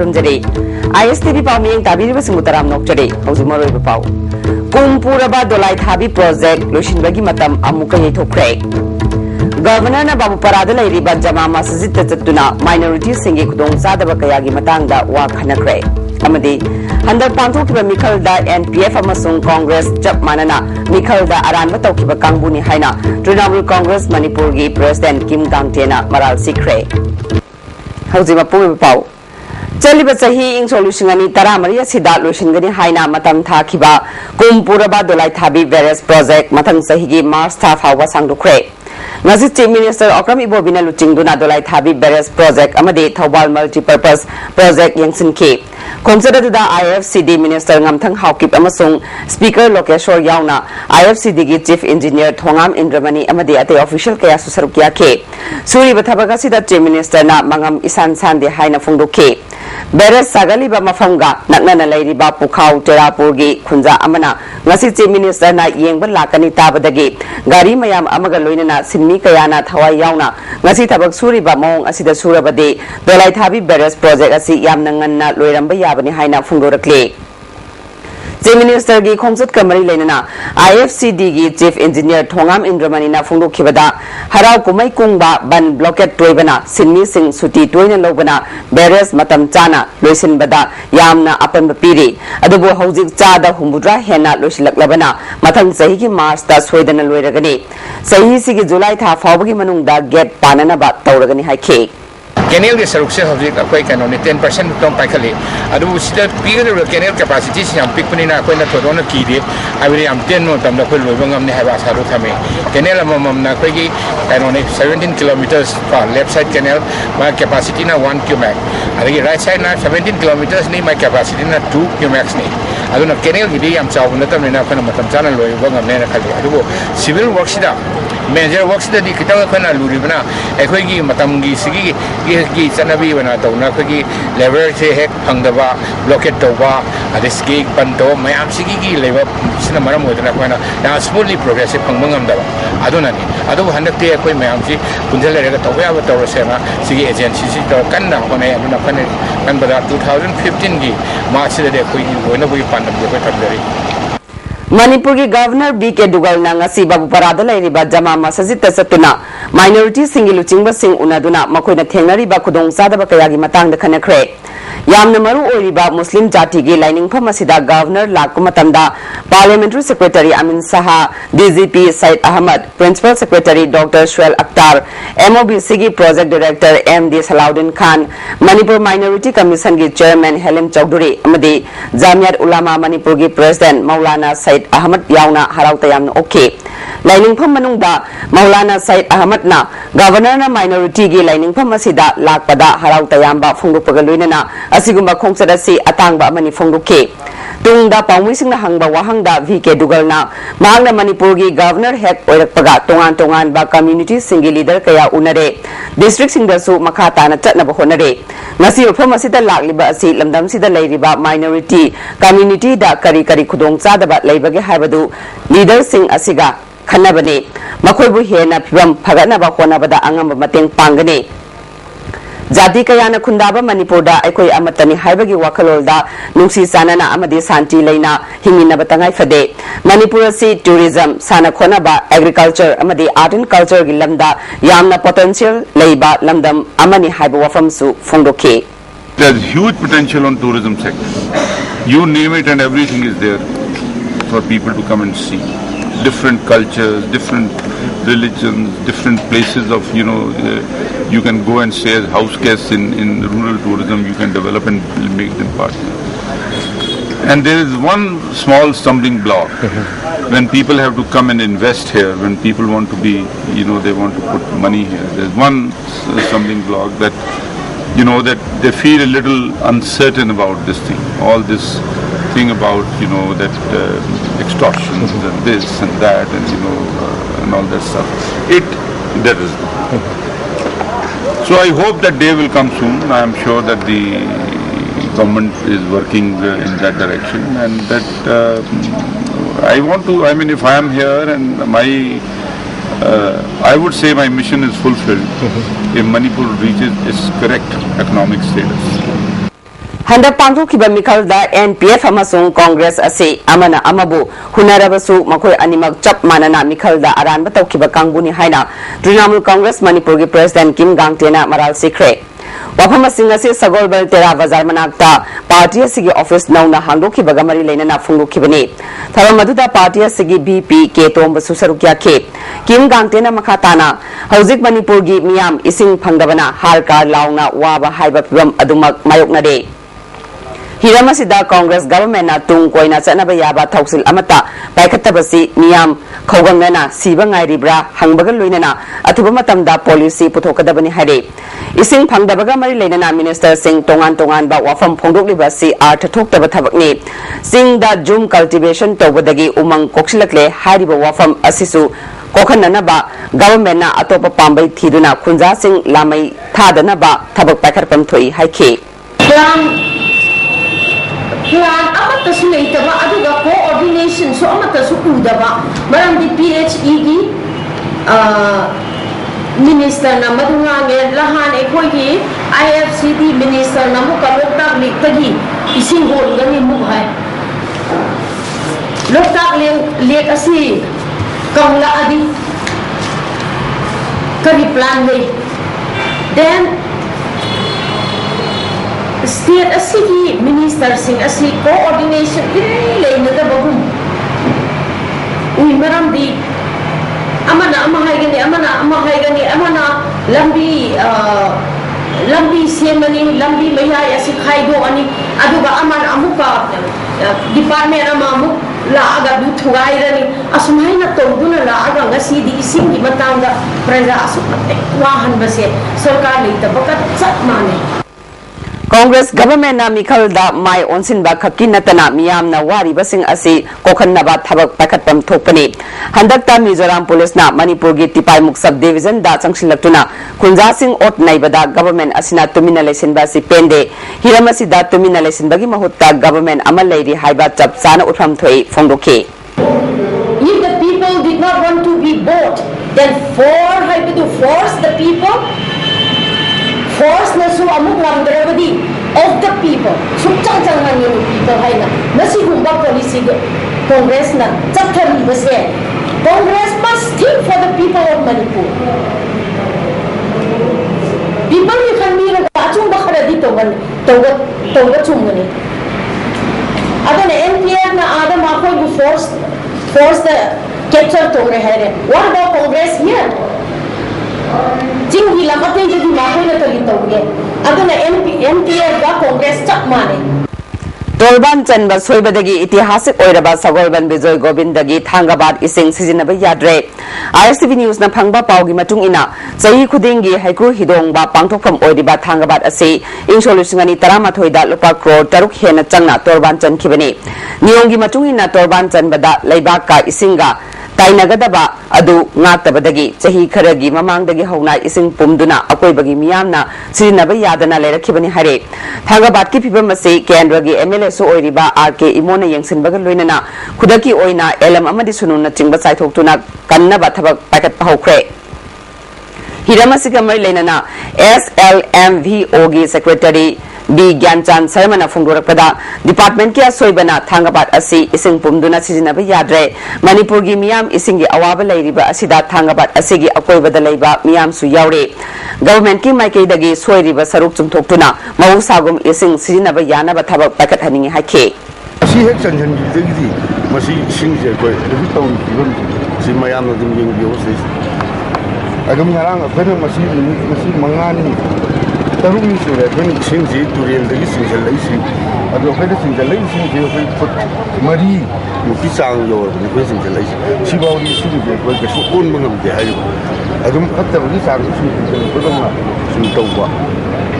खुरमजरे ISTV पावमिंग ताबिरिबा सिंगुताराम नोक्चरे हौजिक मरोइबा पाव कुमपुरबा Dolai थाबी project लोशिनबगी मतम अमुका येथोख्रे governor ना बाबूपरादा लैरिबा जमा मस्जिद चतुना माइनॉरिटी सिंगे खुदोंग चादबा कयागी मतंगदा वा खनख्रे अमदी हंदर पांथोखिबा मिखलदा NPF अमसुंग कांग्रेस चप मानना मिखलदा अरानबा तौखिबा कांगबुनी हाइना तृणमूल कांग्रेस मणिपुर की प्रेसिडेंट किम गांगतेना मराल सिख्रे हौजिमा पुबा पाव चलिबा चही इंग सोल्यूशननी तरामरी सिदा लोशिनगनी हाइना मतम थाखिबा कुमपुरबा दोलाई थाबी वेरेस प्रोजेक्ट मथंग चहीगी मार्च था फावबा सांगदुख्रे ngasi chief minister okram ibobina luchingduna dolai thabi barrage project amade thobal multi-purpose project yangsinki khomsadada IFCD minister ngamthang haukip amasung speaker lokeshwar yauna IFCD gi chief engineer thongam indramani amade ate official kaya susarukya ke suri bathabaga sida chief minister na mangam isan sande haina phungdokhe barrage sagaliba mafamga naknana lairiba pukhau terapur gi khunja amana ngasi chief minister na yengba lakani tabadagi gari mayam amaga loinana sinmi kayana thawai yauna ngasi thabak suriba mong asida surabade dolai thabi barrage project asi yamna nganna loiramba yabani haina phungdorakle Chief Minister gi khomsat kamari leinana IFCD gi chief engineer thongam indramani na phungdokhibada harau kumai kungba ban blockade toibana sinmi sing suti toina lobana barrage matam chana loisinbada yamna apanba piri adubo hojik chada humbudra hena loisilaklabana mathang sahi gi march ta soidana loiragani sahi sigi july tha fawbagi manungda gate panana ba tawragani haikhe Canal के सरुक से हफ्ते का कोई कैनोनी 10% तो पैकले अदु उसी पीकर कैनल कैपेसिटी से हम पिक पनी ना कोई ना थोड़ा ना की दे अभी हम 10 नो तब ना कोई लोग हमने है बात सारू था में कैनल हम ना कोई की कैनोनी 17 किलोमीटर्स का लेफ्ट साइड कैनल माय कैपेसिटी ना 1 क्यूमैक अरे राइट साइड ना 17 किलोमीटर्स नहीं माय कैपेसिटी ना 2 क्यूमैक्स नहीं अदु ना कैनल की दी हम चाव ना तब ना कोई ना मतलब चाना लोग हमने ना खाली अदु वो सिविल वर्क सिदा मेजर वर्क सिदा दी कितना कोई ना लूरी बना एक कोई की मतलब की चनबी बना तो ना कोई लेबर से है फंगदबा ब्लॉकेट तोबा अदिसकी पंतो मयाम सिगी की लेबर सिना मरम होदना कोना ना स्मूथली प्रोग्रेसिव फंगमंगमदबा अदुनानी अदु हंदकते कोई मयाम सि पुंजल लेगा तोबा या तोरसेना सिगी एजेंसी सि तो कन्ना कोने अदुना कोने कनबदा 2015 की मार्च से कोई होना कोई पांडम को तबदरी Manipur ki governor BK Dugal na ngasi babuparada lairiba jama masjid ta satuna minority singi luchingba sing unaduna makoina thengnariba khudong sadaba kayagi matangda khanakre yamna maru oiriba muslim jati gi lining pham asida governor lakmatamda parliamentary secretary Amin Saha DGP Said Ahmad principal secretary Dr Shuail Akhtar MOBC gi project director MD Salahuddin Khan Manipur minority commission gi chairman Halim Chowdhury amadi Jamiat Ulama Manipur gi president Maulana Said Ahmad yauna harau tayamna okay lining pham manungda Maulana Said Ahmad na governor na minority gi lining pham asida lakpada harau tayamba phungdopaga loinana asigumba khongsadasi atangba amani phongdoke tungda pawmisingna hangba wahangda VK Dugalna mahangna Manipur gi governor head oirakpaga tongan ba community singi leader kaya unare district singdasu makha tana chatnaba honare ngasi pham asida lakliba asi lamdam sida leiriba minority community da kari khudong chadaba leibage haibadu leader sing asiga khanabane makoibu hena phibam phagana ba honabada angamba mateng pangane Jati kayana khundaba Manipurda aikoi amatani haibagi wakalolda nungsi sanana amadi santi leina hingina batangai fade Manipur si tourism sana khonaba agriculture amadi art and culture gi lamda yamna potential leiba lamdam amani haiba wafam su phongdoke There's huge potential on tourism sector. You name it and everything is there for people to come and see. Different cultures, different religions, different places of, you can go and stay as house guests in rural tourism, you can develop and make them part. And there is one small stumbling block. When people have to come and invest here, when people want to be, they want to put money here, there's one stumbling block that, that they feel a little uncertain about this thing. All this thing about, that extortions and this and that and, and all that stuff. That is. So I hope that day will come soon. I am sure that the government is working in that direction and that if I am here and I would say my mission is fulfilled if Manipur reaches its correct economic status. Handak pangthokhiba mikhalda NPF amasung Congress ase amana amabu hunarabasu makoi animak chap manana mikhalda aranba tawkhiba kangbuni haina Trinamool Congress Manipur gi President Kim Gangtena maral sikre wafam asing ase Sagolbal Tera Bazar manakta party asigi office nauna hangdokhibaga mari leinana phungdokhibani tharam aduda party asigi BP ke tomba susarukya ke Kim Gangtena makhatana hauzik Manipur gi miyam ising phangdabana harka launa waba haiba pibam adumak mayoknade Hiramasida Congress government na tung koina chanaba yaba thausil amata paikhatabasi miyam khawgangnana siba ngairibra hangbaga loinana athuba matamda policy puthokadabani hare ising phangdabaga mari leinana minister sing tongan ba wafam phongdokliba si artha thoktaba thabakni sing da jum cultivation tawbadagi umang koksilakle hariba wafam asisu kokhananaba government na atopa pambai thiduna khunja sing lamai thadanaba thabak paikharpam thoi haike plan amata su leitaba aduga coordination so amata su udaba marandi PHE gi minister na madungange lahan ekoi gi IFCD minister na muka loktak lektagi ising hol gani mu hai loktak lek asi kamla adi kari plan le then state asigi minister sing asi coordination leina da bagum maram di amana amana lambi semani lambi mayai asi khaido ani aduga amana amuka department amamu la aga du thugairani asumhaina tawduna la aga ngasi di ising gi matanga praja asu wahan base sarkar leita bakat chat mane Congress government na mikhalda mai onsinba khakki natana miyamna wari basing asi kokhanaba thabak pakatpam thokpani handakta Mizoram police na Manipur gi Tipaimuk sub division da changsilaktuna khunja sing ot naibada government asina tumina lesinba si pende hiramasi da tumina lesinbagi mahutta government amal leiri haiba chap chana utham thoi phongdoke if the people did not want to be bought then force the people force na su amuk lamdravadi of the people su chang mani people haina nasi gumba policy Congress na chathari base Congress must think for the people of Manipur people ni khan mi ra achung ba khara di to chungani adana NPR na adam akoi bu force the capture to rahe what about Congress here Jingi lamate jadi makoi na tali tawge aduna MPF ga Congress chak mane Tolban Chanba soibadagi itihasik oiraba Sagolban Bijoy Gobindagi Thangabad ising sizinaba yadre ISTV News na phangba pawgi matung ina chahi khudingi haiku hidongba pangthokpham oiriba Thangabad ase insolutiongani taramathoi da lupa crore taruk hena changna Tolban Chankhibani niyongi matung ina Tolban Chanbada leibaka isinga Tainagadaba adu ngaktabadagi chahi kharagi mamangdagi hauna ising pumduna akoibagi miyamna sirinaba yadana lerakhibani hare Thangabad ki phibam ase kendragi MLA so oiriba RK Imona yengsinbaga loinana khudaki oina LM amadi sununa chingba saithoktuna kannaba thabak pakat pahokre Hiramasiga mari leinana SLMVO gi secretary B Gyanchan Sarmana Phungdorakpada department ki asoibana Thangabad asi ising pumduna sizinaba yadre Manipur gi miyam ising gi awaba leiriba asida Thangabad asigi akoibada leiba miyam su yaure government ki maikeidagi soiriba saruk chumthoktuna mahusagum ising sizinaba yanaba thabak pakat haningi hake asi hek chanjan gi masi sing je koi du taw given si mayam dum yeng bio se agam harang akhana masi mangani tarung sure when sinji turiel dagi sinjal laisi ado khada sinjal laisi je khoi mari muki sang yo ni khoi sinjal laisi sibauri suri je khoi ka su on mangam de hayo adum khatta bagi sang su ko dum su tawwa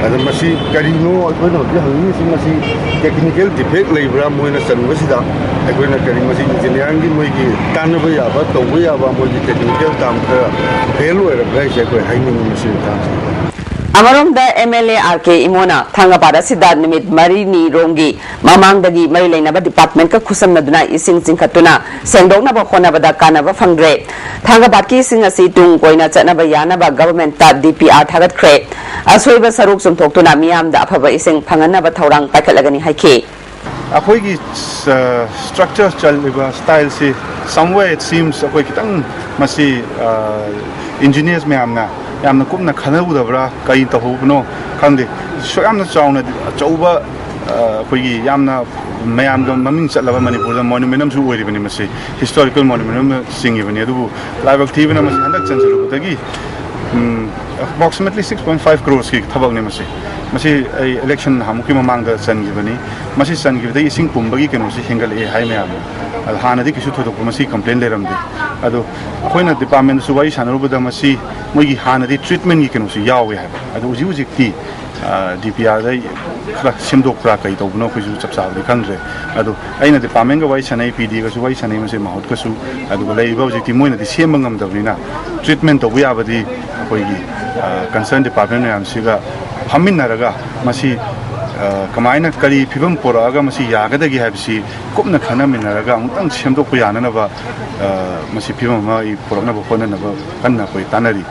adum masi karino khoi no bi hangi sin masi technical defect leibra moina sanwasida khoi na kari masi engineering gi moi gi tanba ya ba tawwa ya ba moi gi technical tam ka fail hoira gai je khoi haini masi ta Amarom da MLA RK Imona Thangapara Sida Nimit Marini Rongi Mamang dagi Marilena Department ka Kusam Naduna Ising Sinkatuna Sendong na Bakona Bada Kanava Fangre Thangapaki Singa Situng Koina Chanaba Yanaba Government ta DPR Thagat Kre Asweba Saruk Sum Toktuna Miam da Apava Ising Panganaba Taurang Pakalagani Haike Akoigi structure challiba style se somewhere it seems akoi kitang masi engineers me amna yamna kumna khana udabra kai ta hobno khande so yamna chauna chauba akoigi yamna mayam dom maming chatlaba manipur da monument su ori bani masi historical monument singi bani adu live active na masi handak chansalu tagi approximately 6.5 crores ki thabak ne masi election hamuki mamang da changi bani masi changi da ising pumbagi keno si hingal e hai me am hana di kisu thodo masi complaint le ramde ado khoina department su wai sanaru da masi mogi hana di treatment gi keno si yawe hai ado uji uji ti DPR dai khla simdok pra kai to no khisu chapsa di khangre ado aina department ga wai sanai PD ga su wai sanai mase mahut ka su ado lai ba uji ti moina di semangam da bina treatment to buya badi koigi concern department ne amsiga haminaraga masi kamaina kali phibam poraga masi yagadagi habsi kupna khana minaraga amtang semdok pu yana na ba masi phibam ma I porana ba khona na ba kanna koi tanari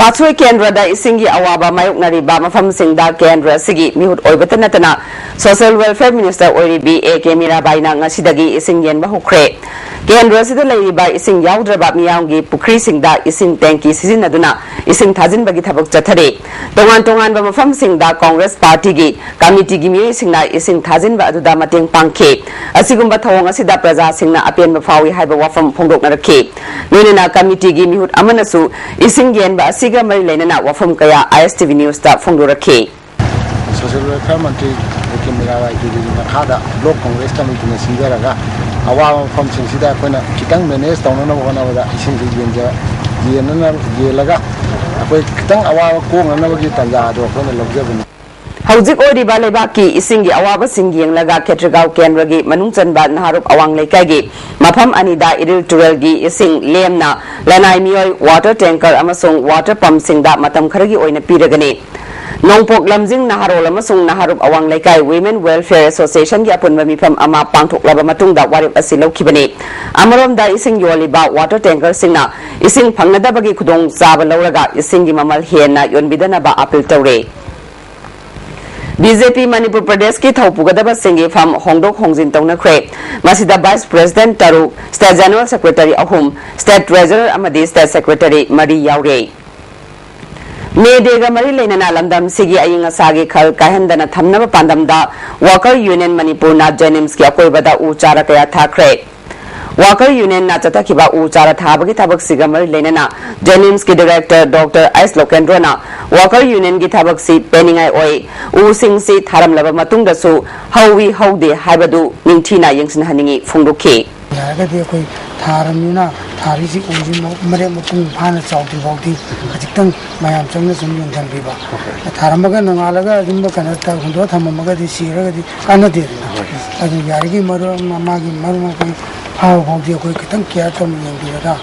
Pathway Kendra da Isingi Awaba Mayuk Nariba Mafam Singda Kendra Sigi Mihut Oibatanatana Social Welfare Minister Oribi A. Kemira Baina Ngasidagi Ising Yen Bahukre Kendra Sida Laiba Ising Yaudraba Miyangi Pukri Singda Ising Tanki Sizinaduna Ising Tazin Bagi Tabak Chatare Tongan Tongan Mafam Singda Congress Party Gi Committee Gimi Singna Ising Tazin Baduda Mating Pangke Asigumba Tawanga Sida Praza Singna Apian Mafawi Haiba Wafam Pongdok Narake Nunina Committee Gi Mihut Amanasu Ising Yen Ba Siga Marilena Wafam Kaya ISTV News ta Fongdorake Social Welfare Mantri Kemira Hada Block Congress Committee Singaraga Awa from Singsida Kona Kitang Menes Town one of the Isinga Yenana Yelaga Kitang Awa Kong and Navagi Tanga or Lobjavin Hauzik Odiba Lebaki Isingi Awaba Singiang Laga Ketragao Kenragi Manungchan Ban Harup Awang Lekagi Mapam Anida Idil Turelgi Ising Lemna Lanai Mioi Water Tanker Amasung Water Pump Singda Matam Karagi Oina Piragani Nongpok Lamjing Naharo Lamasung Naharup Awang Lekai Women Welfare Association Yapun Mamipam Ama Pangtok Labamatungda Warip Asilo Kibani Amarom da Ising Yoliba Water Tanker Singna Ising Pangadabagi Kudong Zaba Lauraga Isingi Mamal Hiena Yonbidana Ba Apil Taure BJP Manipur Pradesh ki Thaupugadaba Singi from Hongdok Hongjin Tongna Kre Masida Vice President Taru State General Secretary Ahum State Treasurer Amadi State Secretary Mari Yaure Medega Mari Lenana Lamdam Sigi Ayinga Sagi Khal Kahendana Thamnaba Pandamda Worker Union Manipur na Jenims ki Akoibada Uchara Kaya Thakre Worker Union na Chatakiba Uchara Thabagi Tabak Sigamari Lenana Jenims ki Director Dr. S. Lokendrona Worker Union ki Tabak Si Peningai Oi U Sing Si Tharam Laba Matungda Su Hawi Haude Haibadu Ningtina Yangsin Haningi Fungduke Yagadi Koi Tharamina Tharisi Ujim Maremutung Pana Chauti Vauti Kajitang Mayam Changna Sumyun Tanbiba Tharamaga Nangalaga Jimba Kanata Hundo Thamamaga di Siragadi Kanadi Yarigi Maru Mamagi Maru How Vauti Koi Kitang Kiatam Yangirada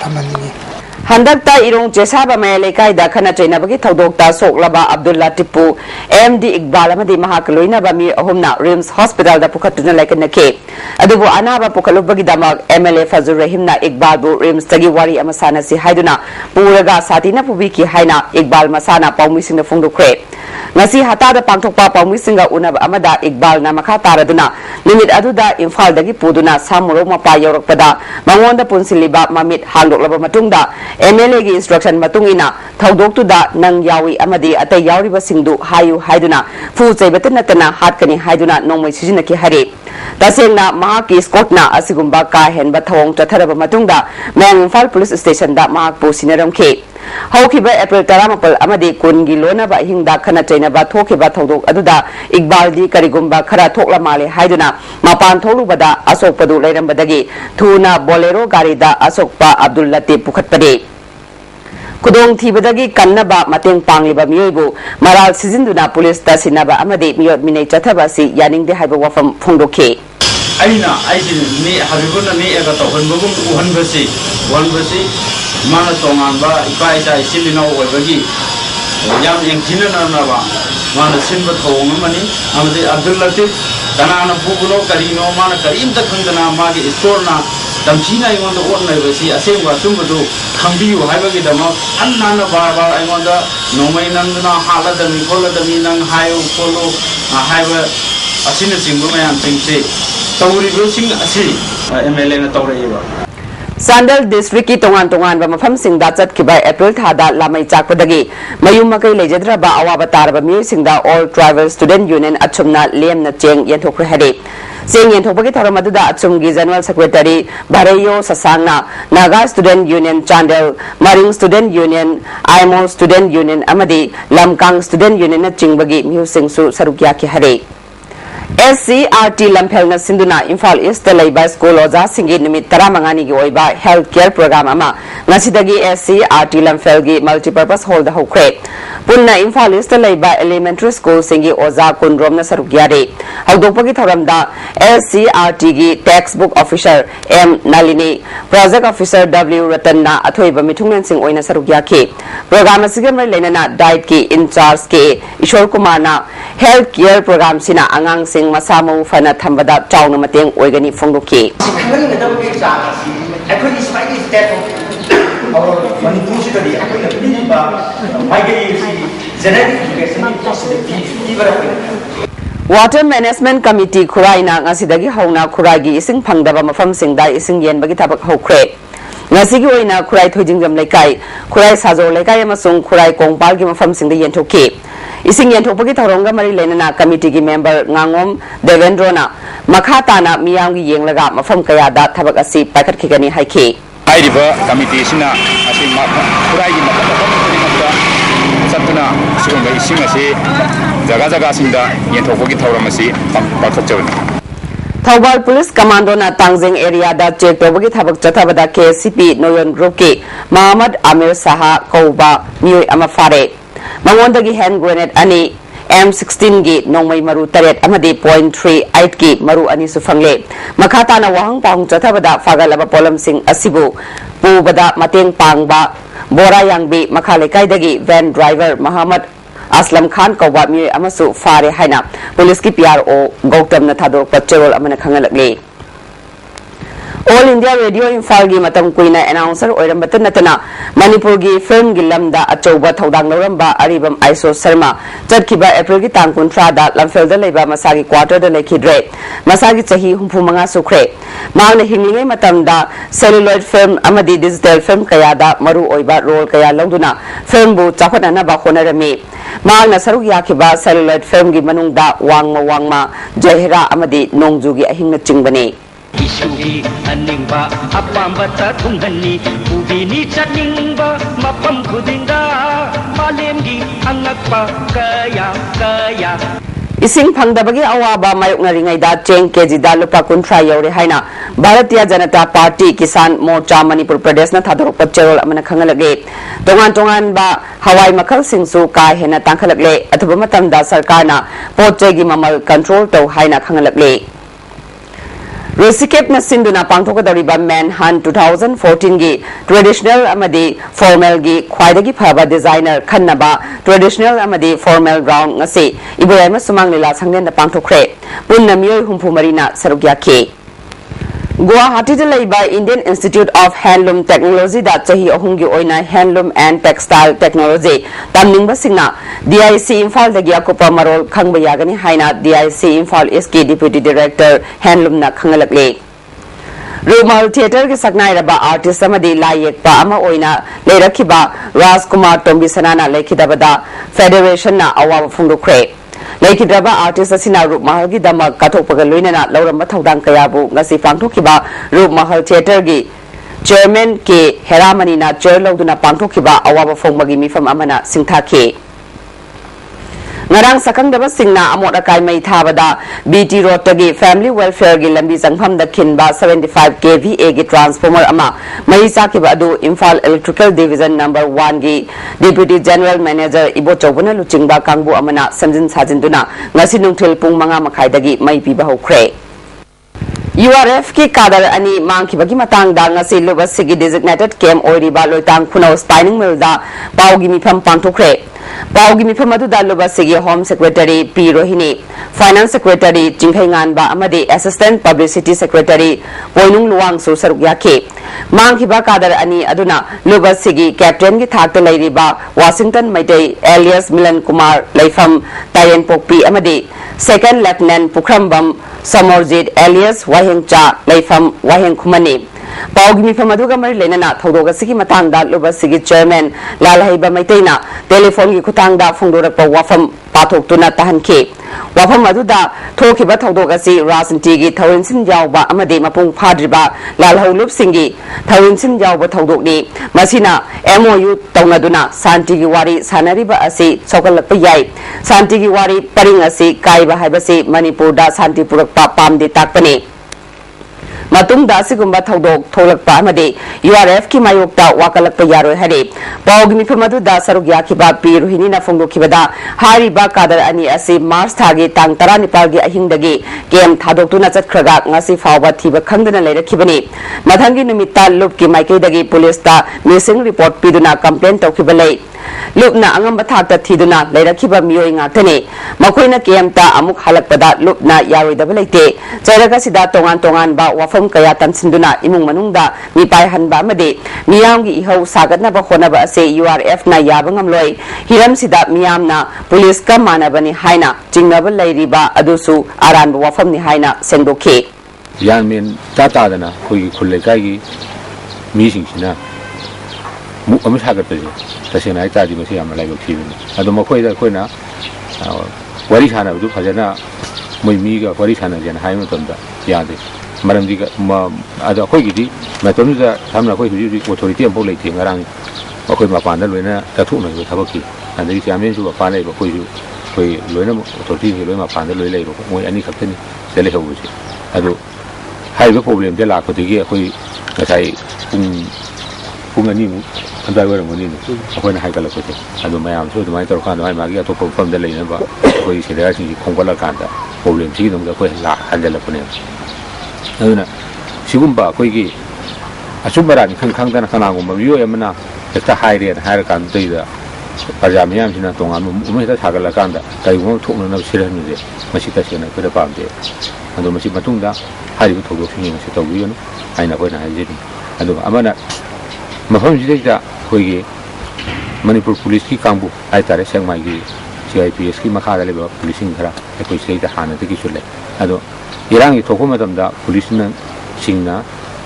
Tamani Handakta Irong Jesaba Mayalekai da Kana China Bagi Todokta Soklaba Abdullah Tipu MD Iqbal Amadi Mahakaloina Bami Ahumna RIMS Hospital da Pukatuna Lakanake Adubu Anaba Pukalubagi Damak MLA Fazur Rahimna Iqbal Bu RIMS Tagi Wari Amasana Si Haiduna Puraga Satina Pubiki Haina Iqbal Masana Paumising the Fundu Kre Nasi Hatada Pangtokpa Paumisinga Unab Amada Iqbal Namaka Taraduna Limit Aduda Infal Dagi Puduna Samuro Mapa Yorokpada Mangonda Punsiliba Mamit Handok Laba Matungda MLA gi instruction matungina thaudok tu da nang yawi amadi atay yauri ba singdu hayu haiduna fu chaibaten natana hatkani haiduna nongmai sijina ki hare tasengna mahaki skotna asigumba ka henba thawong tatharaba matungda Mangfal police station da mahak pu sinaram ke haukiba April 18 amadi kungi lona ba hingda khana chaina ba thokiba thaudok aduda Iqbal di karigumba khara thokla male haiduna mapan tholubada asokpadu leirambadagi thuna bolero gari da asokpa Abdul Latif pukhatpade Kudong Tibadagi Kanaba Mateng Pangliba Miobu Maral Sizinduna Police Tasinaba Amade Miot Mine Chatabasi Yaning de Haiba Wafam Fundoke aina aisi ni habibuna ni ega to honbogum uhanbasi mana tongan ba ipai sai silina oibagi yam engthina na ba mana sinba thong mani amade Abdul Latif tanana bugulo karino mana karim ta khangana magi store na tamchina ingonda onna basi asengwa sumbudu khangbiu haibagi dama annana ba ingonda nomai nangna haladami kholadami nang hayo kholo haiba asina singbu mayam singse tawri brosing asi MLA na tawraiba Sandal District ki tongan ba mafam singda chat ki bai April thada lamai chakpadagi mayum makai lejadra ba awaba tarba mi singda All Tribal Student Union achumna lem na cheng yenthokre hade sing yenthokbagi tharamadu da achumgi General Secretary Bhareyo Sasangna Naga Student Union Chandel Maring Student Union Aimo Student Union amadi Lamkang Student Union na chingbagi mi singsu sarukya ki hade SCRT Lamphelna Sinduna Imphal East Laiba School Oja Singi Nimit Taramangani gi oiba healthcare program ama ngasidagi SCRT Lamphel gi multipurpose hall da hokre punna Imphal East Laiba elementary school singi Oja Kunrom na sarugyare hawdopagi thoramda SCRT gi textbook officer M Nalini project officer W Ratanna athoiba mithungmen sing oina sarugyake program asigam lenana diet ki in charge ke Ishwar Kumar na healthcare program sina angang sing masamu fana thambada chawna mateng oigani phongdoki Water Management Committee Khuraina ngasidagi hauna khuragi ising phangdaba mafam singda ising yenbagi thabak hokre ngasigi oina khurai thoijingjam laikai khurai sajo laikai amasung khurai kongpal gi mafam singda yenthoki ising yenthokpagi thoronga mari lenana committee gi member ngangom Devendrona makhatana miyam gi yenglaga mafam kaya da thabak asi pakhat khigani haiki airiba committee sina asi khurai gi mafam satuna sigumba ising asi jaga singda yenthokpagi thoram asi pakhatjawni Thawbal Police Commando na Tangjeng area da check tobagi thabak chathabada KCP Noyon Group ki Muhammad Amir Saha Kauba Mioi ama fare mangondagi hand grenade ani M16 gi nongmai maru taret amadi .38 ki maru ani sufangle makhata na wahang pang chathabada fagalaba polam sing asibu pubada mateng pangba bora yangbi makhale kaidagi van driver Muhammad Aslam Khan Kauba mi amasu fare haina police ki PRO Gautam na thadok patrol amana khangalakle All India Radio Imphal gi matam kuina announcer oiram batana Manipur gi film gi lamda achouba thodang loramba aribam Aiso Sharma chatkiba April gi tang kuntra da lamfel da leiba masagi quarter da lekhidre masagi chahi humphumanga sukre mauna hinglingai matam da celluloid film amadi digital film kaya da maru oiba role kaya lawduna film bu chakhatana ba khonarami mauna saruk yakhiba celluloid film gi manungda wangma jehra amadi nongju gi ahingna chingbani Isugi aningba apambata thunghani ubini chaningba mapam khudinda malemgi angakpa kaya Ising phangdabagi awaba mayok naringai da cheng kg da lupa kuntra yore haina Bharatiya Janata Party Kisan Morcha Manipur Pradesh na thadorok pacherol amana khangalage tongan ba hawai makhal singsu ka hena tangkhalagle athuba matam da sarkar na potchegi mamal control to haina khangalagle Resikep na sinduna pangthokadariba Manhunt 2014 gi traditional amadi formal gi khwaidagi phaba designer khannaba traditional amadi formal round ngase iboyama sumang lila sangnen da pangthokre punna miyoi humpu marina sarugya ke Guwahati da laiba Indian Institute of Handloom Technology da chahi ahungi oina handloom and textile technology tamningba singna DIC Imphal da gya kopa marol khangba yagani haina DIC Imphal SK Deputy Director Handloom na khangalakle Rumal Theatre ki saknai raba artist amadi layek pa ama oina lerakhiba Rajkumar Tombi Sanana lekhidabada Federation na awa phungdukre Laikidraba artist asina Rup Mahal gi damak kathokpaga loinana lauramba thodang kayabu ngasi pangthokhiba Rup Mahal Theatre gi chairman ke Heramani na chair lawduna pangthokhiba awaba phongmagi mifam amana singthakhe ngarang sakangdaba singna amot akai mai thabada BT road tagi family welfare gi lambi jangpham da khinba 75 kVA gi transformer ama mai sakiba adu Imphal Electrical Division number 1 gi Deputy General Manager Ibo Chobuna Luchingba Kangbu amana samjin sajinduna ngasi nungthil pung manga makhai dagi mai piba hokre URF की कादर अनि मांगखिबगी मतंगदा ngasi lubasigi designated camp oiriba loitang khunau spinning mill da paugi mifam pangthokre paugi mifam adu da lubasigi home secretary P Rohini finance secretary Jingkhaingan ba amadi assistant publicity secretary Poinung Luang su saruk yakhe मांगखिबा Kader अनि अदुना लुबसिगी captain की थाकते लैरिबा Washington Meitei alias मिलन Kumar लैफम तायन पोकपी अमदी second lieutenant पुखरमबम समोरजित alias वाहेंगचा लैफम वाहेंग खुमनी पाउगी मिफम अदुगा मरि लेनना थौदोगसिगी मतंगदा लुबसिगी chairman लालहैबा मैतैना telephone की खुतांगदा फुंगदोरकपा वाफम पाथोक्तुना तहनखे वाफम अदुदा थोखिबा थौदोगसि राजनीतिगी थौरिनसिन यावबा अमदि मपुंग फाद्रिबा लालहौलुबसिंगी थौरिनसिन यावबा थौदोकनि मसिना MOU तौनदुना शांतिगी वारी सानरिबा असि सौगलकपा याय शांतिगी वारी purring असि कायबा हाइबसि मणिपुरदा शांति पुरकपा पामदे ताकपने मतुंगदा सिगुंबा थौदोक थोलकपा अमदि URF की मायोक्ता वाकलकपा यारोय हरे पाउगी मिफम अदुदा सरुक याखिबा P Rohini फोंदोखिबदा हारिबा कादर अनि असि मार्च थागी तांग 19 गी अहिंगदगी केम थादोक्तुना चतखरगा ngasi फावबा थिबा खंगदना लेरखिबनि मथंगी निमित्ता लुप की माइकैदगी पुलिसता मिसिंग रिपोर्ट पिदुना कंप्लेन तौखिबा लै लुपना अंगम थाकता थीदुना लेरखिबा मियोय ngaktane मखोइना केमता अमुक हलकपदा लुपना यारोइदबा लैते चैरगसिदा तोंगान तोंगान बा वाफम कया तनसिंदुना इमुंग मनुंगदा मिपाय हनबा अमदि मियामगी इहौ सागतनाबा होनबा असे URF ना याबा ngamloi हिरमसिदा मियामना पुलिस का मानबनि हाइना चिंगनबा लैरिबा अदुसु आरानबा वाफमनि हाइना सेंदोखे यानमेन तातादना खोई खुल्लेकागी मीसिंगसिना मुक अमि सागतपजे तसेना आइतादि मसे यामना लाइबक थिबिनि अदो मखोइदा खोइना वारी सानबदु फजना मोइ मीगा वारी सानजेना हाइम तमदा यादे मरमदि अदो खोइगिदि मतमदा थामना खोइ हुजि अथॉरिटी अम्बो लैथे ngarang अखोइ मपानदा लोइना तथुना थबकि अदि चामेनसु मपान लैबो खोइजु खोइ लोइना अथॉरिटी लोइ मपानदा लोइ लैबो मोइ अनि खप्तनि सेले हौबुसि अदो हाइबो प्रॉब्लम दे लाखोदिगी अखोइ गसाइ पुंग अनि मु अंदाय वरमनि अखोइना हाइगलकते अदो मयामसु दुमाइ तौरखान माइ मागी अतोप फमदा लैनबा अखोइ सेलेरासि खोंगला कांदा प्रॉब्लम सिगी दंदा अखोइ ला हंजलपने अदुना सिगुम्बा अखोइगी अचुबरानि खंखंदना खनागुम्बा मियो यमना एकता हाइरेन हाइर कान दैदा प्रजा मियामसिना तोंगान उमेदा सागला कांदा काइगुम थोकना सिरहनुजे मसि तसेना खदा पामदे अदो मसि मतुंगदा हारिबो थोदोसिनि मसि तौबियोनो आइना कोइना हाइजिनि अदो अमना मफम जिदैदा खोइगे मणिपुर पुलिस की कांबु हाइतारे सेंगमाइगी CIPS की मखादा लेबा पुलिसिंग खरा एकोइ सिदैदा हानदगी सुले अदो इरांगी थोको मतमदा पुलिसना सिंगना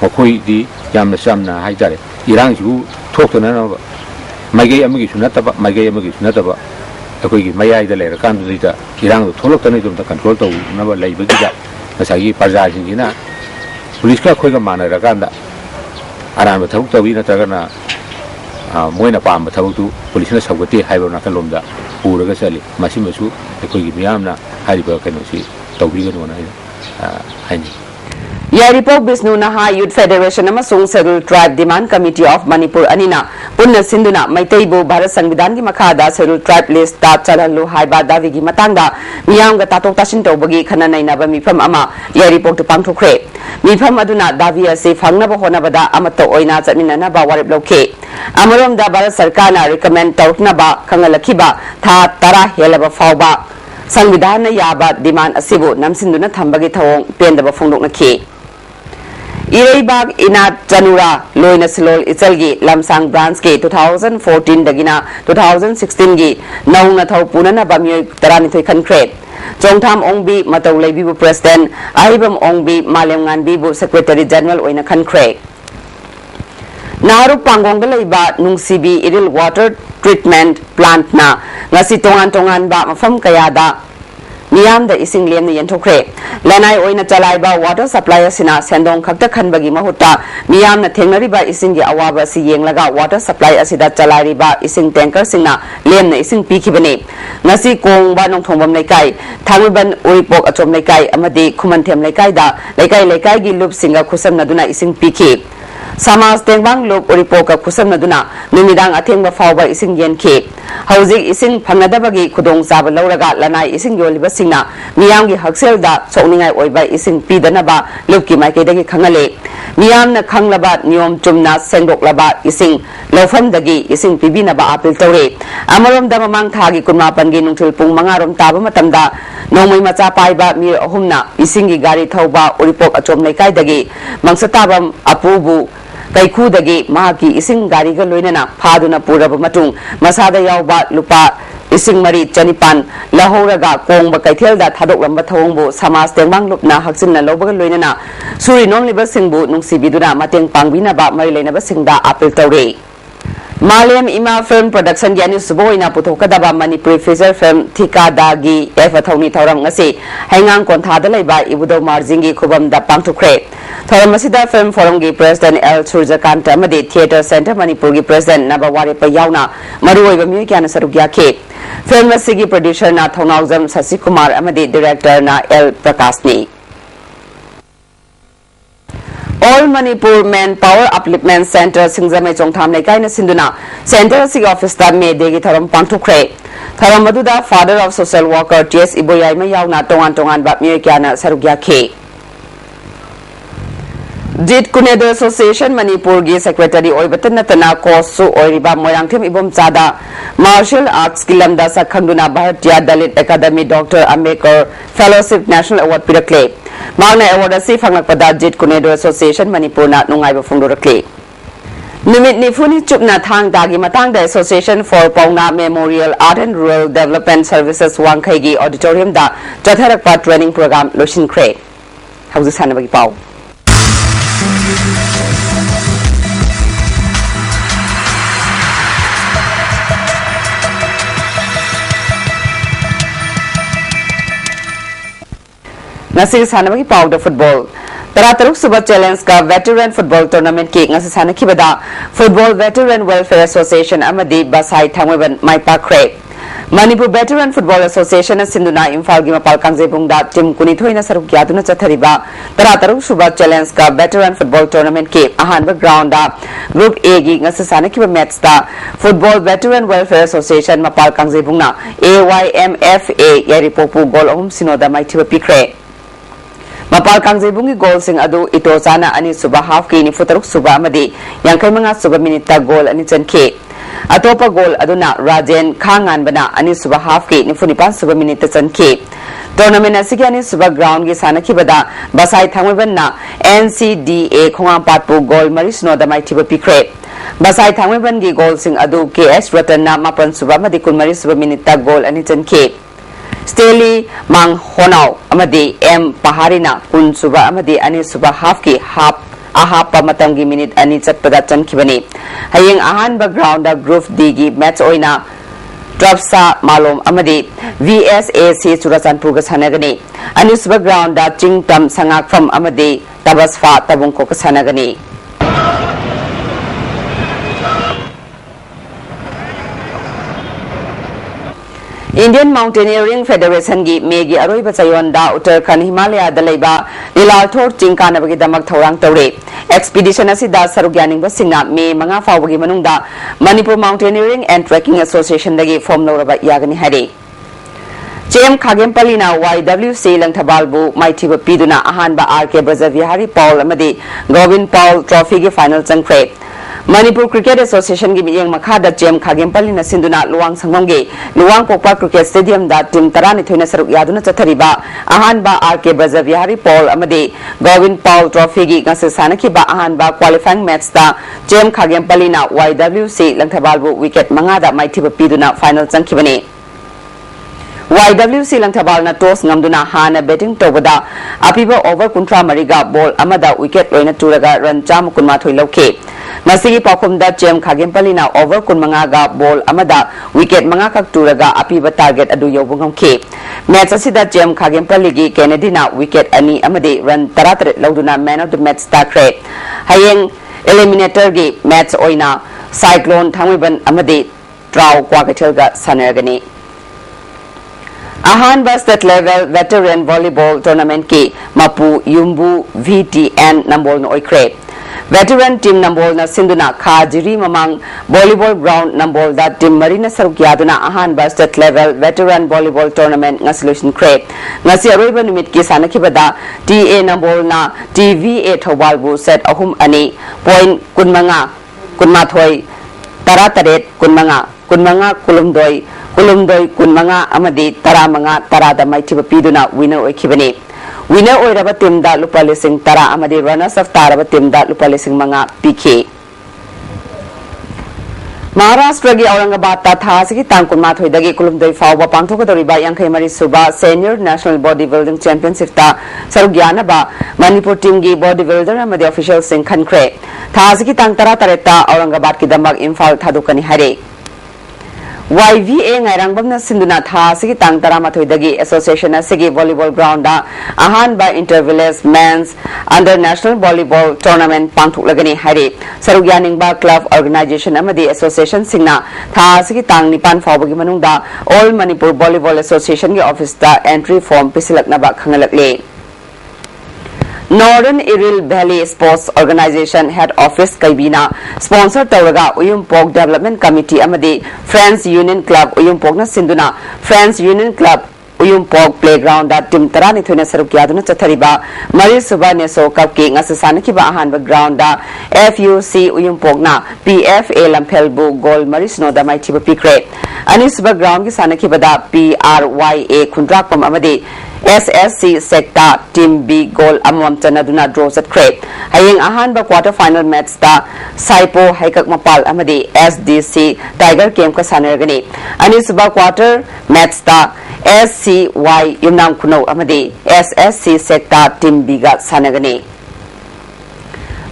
मखोइदी यामना सामना हाइतारे इरांजिबु थोक्तना माइगै अमगी सुनतबा माइगै अमगी सुनतबा अखोइगी मयाइदा लेर कांदुदिदा इरांग थोलक्तनै दुमता कंट्रोल तौनबा लैबगिदा ngसागी प्रजासिंगिना पुलिस का खोइगा मानरा कांदा आराम थबुक तबि नत्रगना मोइना पाम थबुकतु पुलिसना सौगते हाइबो नाकलोमदा पुरगा चली मसिमसु अखोइगी मियामना हारिबा कनोसि तौबिगनोना हाइनि यारिपोक बिष्णु नहा यूथ फेडरेशन अमसुंग schedule tribe demand committee of Manipur अनिना पुन्ना सिंधुना मैतैबु भारत संविधान की मखादा शेड्यूल ट्राइब लिस्ट ता चलहलु हाइबा दाविगी मतंगदा मियामगा तातोक तासिन तौबगी खना नैनाबा मिफम अमा यारिपोक तु पांथोखरे मिफम अदुना दावी असे फंगनबा होनबदा अमत्तो ओइना चमिननाबा वारेप लौखे अमरोमदा भारत सरकारना रिकमेंड तौरनबा खंगलखिबा था तरा हेलबा फावबा संविधान याबा डिमांड असिबु नमसिंदुना थंबगी थवोंग पेंदबा फोंदोकनखि इरेबाग इनात चनुरा लोइना सिलोल इचलगी लमसांग ब्रांच के 2014 दगिना 2016 गी नौना थौ पुनना बामियोय तरानिथोय खनख्रे चोंगथाम ओंबी मतौ लेबिबु प्रेसिडेंट आइबम ओंबी मालेमगानबीबु सेक्रेटरी जनरल ओइना खनख्रे नारुक पांगोंग लेबा नुंगसीबी इरिल वाटर ट्रीटमेंट प्लांट ना ngasi tongan tongan ba mafam kayada मियाम द इसिंग लेम यंथोख्रे लनाई ओइना चलाइबा वाटर सप्लाई सिना सेंदोंग खक्ता खनबगी महुता मियाम न थेंगरिबा इसिंग गी अवाबा सि येंगलगा वाटर सप्लाई असिदा चलाइबा इसिंग टैंकर सिंगना लेम न इसिंग पीखिबने ngasi कोंगबा नोंथोंबम लेकाई थांगबन ओइपोक अचोम लेकाई अमदि खुमनथेम लेकाई दा लेकाई लेकाई गी लुप सिंगा खुसम नदुना इसिंग पीखि Samas Tengbang Loop Uripoka Kusamnaduna, Numidang Ating Fawa Ising Yen Ke, Housing Ising Panadabagi Kudong Saba Lauraga, Lanai Ising Yolibasina, Miyangi Haxelda, Soningai Oiba Ising Pidanaba, Luki Makedagi Kangale, Miyam na Kanglabat, Nyom Jumna, Sendok Labat, Ising, Lofam Dagi, Ising Pibinaba Apil Tore, Amarom Damamang Tagi Kumapangi Nungtilpung Mangarom Taba Matamda, Nomay Matapaiba, Mir Ohumna, Isingi Gari Tauba, Uripok Achom Nekai Dagi, Mangsatabam, Apubu, Kaiku dagi mahaki ising gari ga loinana phaduna puraba matung masada yauba lupa ising mari chanipan lahoraga kongba kaithelda thadoklamba thawongbu samas tengbang lupna haksinna lobaga loinana suri nomliba singbu nungsibiduna mateng pangbinaba mari leinaba singda apil tawre Malem Ima Film Production Yani Suboina Putokadaba Manipuri Feature Film Thika Dagi Efa Thoni Thauram ngasi Hangang Konthada Laiba Ibudo Marjingi Khubam da Pangthukre Thoramasida Film Forum gi President L Surjakant Amadi Theatre Center Manipur gi President Nabawari Payauna Maruoiba Myukyan Sarugya Ke Film asigi producer na Thonauzam Sasikumar Amadi director na L Prakasni All Manipur Manpower Upliftment Center Singzame Chongtham Lekai na Sinduna Center Sig Office da me degi tharam pangthukre tharam maduda Father of Social Worker TS Iboyai ma yauna tongan ba mye kyana sarugya khe Jit Kunedo Association Manipur gi Secretary Oibatan Natana Kosu Oiriba Moyangthim Ibom Chada Martial Arts Kilamda Sakhangduna Bharatiya Dalit Academy Dr. Ambedkar Fellowship National Award Pirakle Magna Award asi Fanglakpada Jit Kunedo Association Manipur na nungaiba Fungdorakle Nimit Nifuni Chupna Thang Dagi Matang the Association for Pauna Memorial Art and Rural Development Services Wangkaigi Auditorium da Chatharakpa Training Program Loshin Kre Hausa Sanabagi Pau Nasi Sanabagi Pau the football Tarataruk Suba Challenge ka Veteran Football Tournament ki ngasi sana kibada Football Veteran Welfare Association Amadi Basai Thangweban Maipa Kre Manipur Veteran Football Association na Sinduna Imphal gi Mapal Kangjebungda Tim Kunithoi na saruk yaduna chathariba Tarataruk Suba Challenge ka Veteran Football Tournament ki ahanba ground da Group A gi ngasi sana kiba match da Football Veteran Welfare Association Mapal Kangjebungna AYMFA yaripopu goal ahum sinoda maithiba pikre Mapal Kangjebungi goal sing adu ito sana ani suba half ki ni futaruk suba amadi yangkai mga suba minita goal ani chanke atopa goal aduna Rajen Khangan bana ani suba half ki ni funipan suba minita chanke tournament asigi ani suba ground gi sana kibada Basai Thangweban na NCDA khongam patpu goal marisno da mai thiba pikre Basai Thangweban gi goal sing adu KS Ratan na mapan suba amadi kunmari suba minita goal ani chanke Steli Mang Honau Amadi M Paharina Kun Suba Amadi Ani Suba half ki half ahapa matamgi minute ani chatpada chankibani hayeng ahan background da group D gi match oina Trapsa Malom Amadi VSAC Surachanpur ga sanagani ani suba ground da Chingtam Sangak from Amadi Tabasfa Tabungko ka sanagani Indian Mountaineering Federation gi megi aroi bachayonda Uttarakhand Himalaya dalaiba Nilalthor Chingkana bagi damak thorang tawre expedition asida sarugyaning basingna me manga fawagi manungda Manipur Mountaineering and Trekking Association dagi form loraba yagani hare JM Khagempalina YWC Langthabalbu maithiba piduna ahanba RK Brazavihari Paul amadi Govind Paul Trophy gi final changkre Manipur Cricket Association gi miyang makhada JM Khagempalina sinduna luwang sangmamge luwang pokpa cricket stadium da team tarani thoina saruk yaduna chathariba ahanba RK Brazavihari Paul amadi Govind Paul Trophy gi ngase sanakiba ahanba qualifying match da JM Khagempalina YWC Langthabalbu wicket mangada maithiba piduna final changkibani YWC Langthabal na toss ngamduna hana betting tobada apiba over kuntra mariga ball amada wicket loina turaga run cham kunma thoi lauke masigi pakhumda JM Khagempalina over kunmanga ga ball amada wicket manga kak turaga apiba target adu yobungamke match asida JM Khagempali gi Kennedy na wicket ani amade run 33 lauduna man of the match takre hayeng eliminator gi match oina cyclone thangwiban amade traw kwagathel ga sanagani Ahanba State Level Veteran Volleyball Tournament ki Mapu Yumbu VTN Nambol no oikre. Veteran team Nambol na Sinduna Kajiri Mamang Volleyball Ground Nambol da team Marina Sarukyaduna Ahanba State Level Veteran Volleyball Tournament nga solution kre. Nga si aroiba numit ki sana kibada TA Nambol na TVA Thobalbu set ahum ani point kunmathoy tarataret kunmanga kulumdoy kunmanga amadi taramanga tarada maitiba piduna winner oikibani. Winner oiraba team da lupa lising tara amadi runners of taraba team da lupa lising manga PK. Maharashtra gi Aurangabad ta thasigi tangkun mathoi dagi kulumdoi fawba pangthokadoriba yankhai mari suba senior national bodybuilding championship ta sarugyana ba Manipur team gi bodybuilder amadi official sing khankre thasigi tang tara tareta Aurangabad ki damak Imphal thadukani hare. YVA ngairangabna sinduna thasigi tang tara mathoi dagi association asigi volleyball ground da Ahanba Interviews men's under national volleyball tournament pangthuklagani hare. Sarugyaningba club organization amadi association singna thasigi tang nipan fawbagi manungda All Manipur Volleyball Association gi office da entry form pisilaknaba khangalakle. Northern Iril Valley Sports Organization Head Office Kaibina sponsor Tauraga Uyumpok Development Committee amadi Friends Union Club Uyumpok na Sinduna Friends Union Club Uyumpok Playground da team tarani thuna sarukyaduna chathariba Mari Suba Neso Cup ki ngasasana kiba ahanba ground da FUC Uyumpok na PFA Lamphelbu Goal Mari Snoda Maitiba Pikre Ani Suba ground ki sana kiba da PRYA Kundrakpam amadi SSC sector team B goal amam chanaduna draw satkre hayeng ahanba quarter final match da Saipo Haikak Mapal amadi SDC Tiger game ka sanargani ani suba quarter match da SCY Yumnam Kuno amadi SSC sector team B ga sanagani.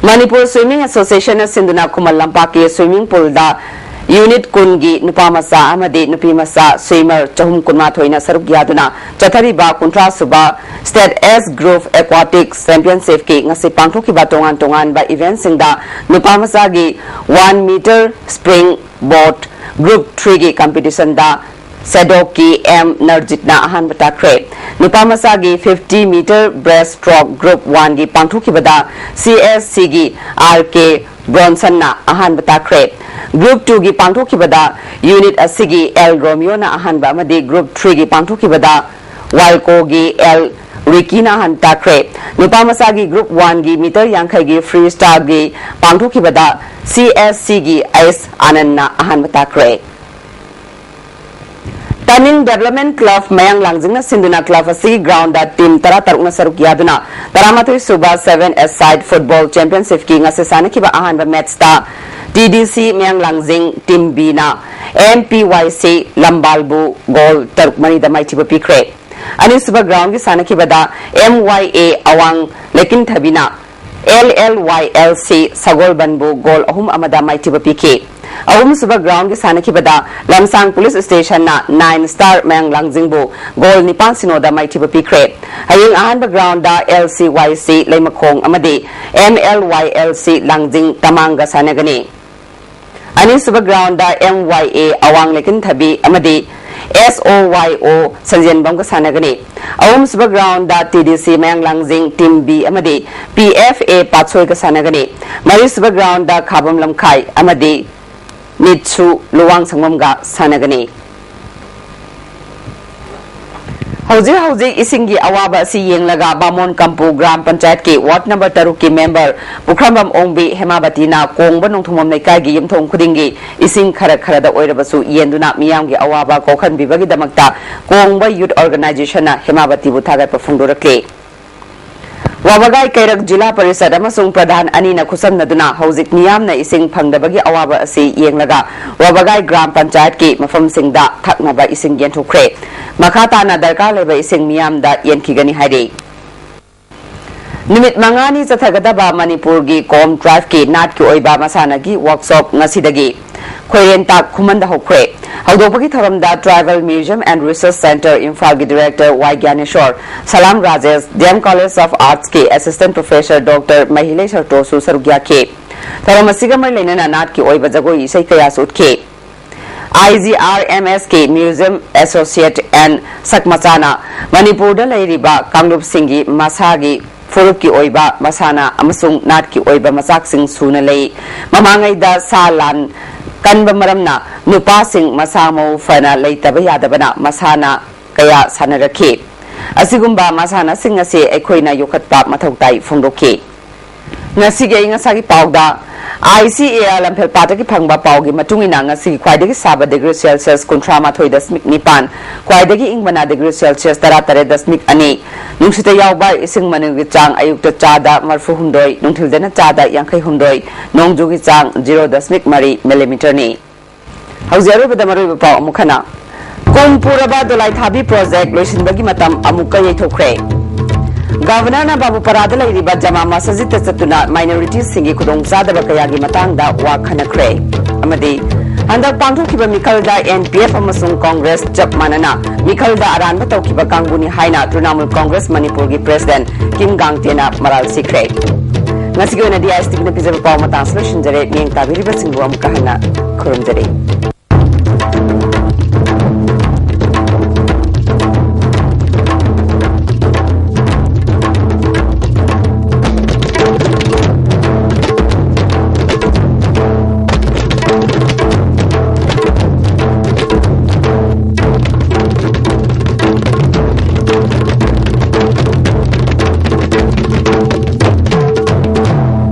Manipur Swimming Association Sinduna Kumal Lampaki swimming pool da Unit Kungi Nupamasa Amadi Nupimasa Swimmer Chahum Kunmathoina Sarugyaduna Chathariba Kuntra Suba State S Grove Aquatic Championship ki ngasi pangthoki ba tongan ba event singda Nupamasa gi 1 meter spring boat group 3 gi competition da Sadoki M Narjitna ahan batakre Nupamasa gi 50 meter breaststroke group 1 gi pangthoki bada CSC gi RK Bronson na ahan batakre Group 2 gi pangthoki bada unit asigi L Romeo na ahan ba amadi group 3 gi pangthoki bada Walco gi L Ricky na ahan takre Nupamasa gi group 1 gi meter yankhai gi freestyle gi pangthoki bada CSC gi S Anand na ahan batakre Turning Development Club Mayang Langjingna Sinduna Club asigi ground da team tara tarukna sarukyaduna Taramatoi Suba 7 aside football championship ki ngasasana kiba ahan ba match da TDC Mayang Langjing team B na MPYC Lambalbu goal tarukmani da maitiba pikre ani suba ground ki sana kiba da MYA Awang Lekin Thabina LLYLC Sagol Banbu goal ahum amada maitiba pike ahum suba ground ki sana kiba da Lamsang Police Station na 9 star Mayang Langjing bu goal nipan sinoda maitiba pikre hayeng ahan ba ground da LCYC Leimakong amadi MLYLC Langjing Tamanga sanagani ani suba ground da MYA Awang Lekin Thabi amadi SOYO Sanjen Bangka sanagani ahum suba ground da TDC Mayang Langjing team B amadi PFA Patsoi ka sanagani mari suba ground da Khabam Lamkhai amadi Mitsu Luwang Sangmam ga sanagani Hauji isingi awaba si yenglaga Bamon Kampu Gram Panchayat ki Ward number 3 ki member Pukhrambam Ongbi Hemabati na Kongba Nongthomam Laikai gi Yumthong Khudingi ising khara da oirabasu yenduna miyam gi awaba kokhan bibagi damakta Kongba Youth Organization na Hemabati bu thagai pafungdorakle Wabagai Kairak Jila Parisad amasung Pradhan Anina Kusamnaduna Hauzik Miyamna ising phangdabagi awaba asi yenglaga Wabagai Gram Panchayat ki mafam singda thaknaba ising yenthokre Makata na darkar leba ising miyamda yenkigani haide Nimit mangani chathagadaba Manipur gi Kom Drive ki nat ki oiba masana gi workshop ngasidagi Khoirenta khumanda hokre Haudopagi Tharamda Tribal Museum and Research Center Imphal gi Director Y Gyaneshwar Salam Rajesh DM College of Arts ki Assistant Professor Dr. Mahileshwar Tosu Sarugya ke Tharamasigamar lenana nat ki oiba jagoi isai kaya sutke IGRMS के Museum Associate and Sakmachana Manipur da lairiba Kanglup Singhi Masagi Furup ki oiba masana amasung nat ki oiba masak sing suna lei mamangai da salan kanba maramna nupa sing masamo fana leitaba yadabana masana kaya sanaraki asigumba masana sing ase ekhoina yokhatpa mathautai phongdoki ngasige ngasagi pawda ICA lampel pataki phangba pawgi matungina ngasi khwaidagi saba degree Celsius kontrama thoi dasmik nipan khwaidagi ingbana degree Celsius tara tare dasmik ani nungsita yawba ising manugi chang ayukta chada marfu humdoi nungthildena chada yankhai humdoi nongjugi chang 0.3 mm ni haujaru badamaru paw mukhana kompuraba dolai thabi project loisinbagi matam amuka yethokre Governor na Babu Parada lairiba jama masajid tatuna minorities singi khudong zadaba kayagi matangda wa khanakre amadi handak pangthokhiba mikhalda NPF amasung Congress chap manana mikhalda aranba tawkhiba kangbuni haina Trinamool Congress Manipur gi President Kim Gangtena maral sikre ngasi gona ISTV na pizaba paw matang solution jare ning tabiriba singbu amka hana khurumjare